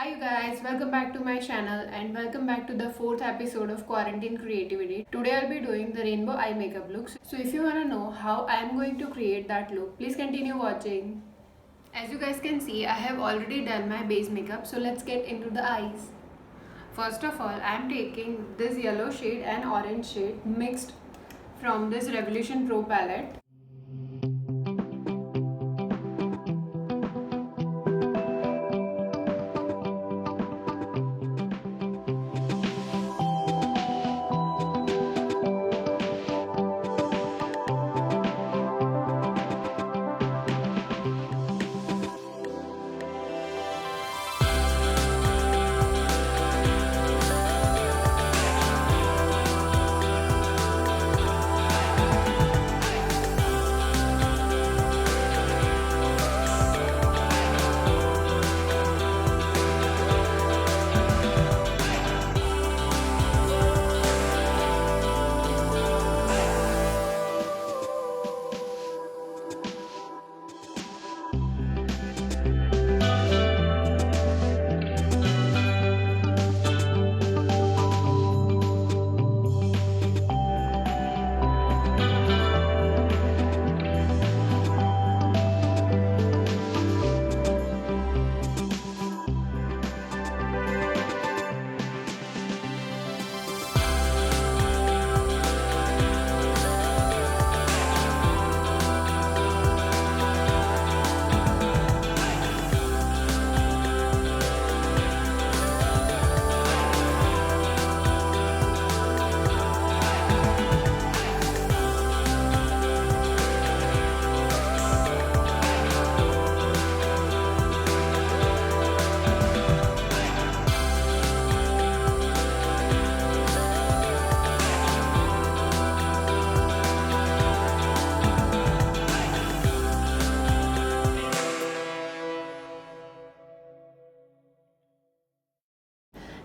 Hi you guys, welcome back to my channel and welcome back to the fourth episode of Quarantine Creativity. Today I'll be doing the rainbow eye makeup look. So if you wanna know how I'm going to create that look, please continue watching. As you guys can see, I have already done my base makeup, so let's get into the eyes. First of all, I'm taking this yellow shade and orange shade mixed from this Revolution Pro palette.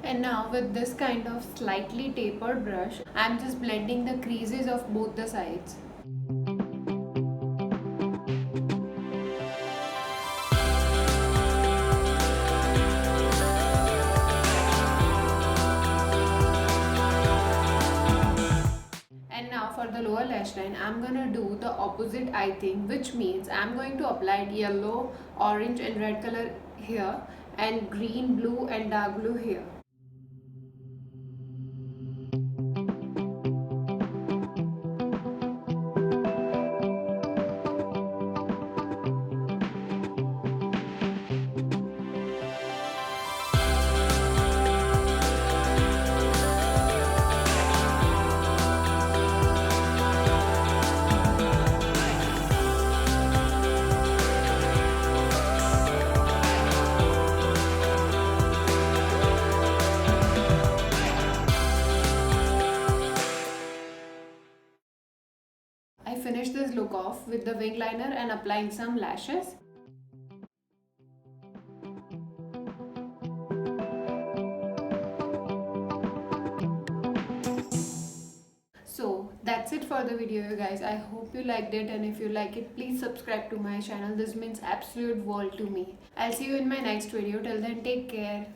And now with this kind of slightly tapered brush, I'm just blending the creases of both the sides. And now for the lower lash line, I'm gonna do the opposite eye thing, which means I'm going to apply yellow, orange and red color here and green, blue and dark blue here. I finished this look off with the wing liner and applying some lashes. So that's it for the video you guys. I hope you liked it, and if you like it, please subscribe to my channel. This means absolute world to me. I'll see you in my next video. Till then, take care.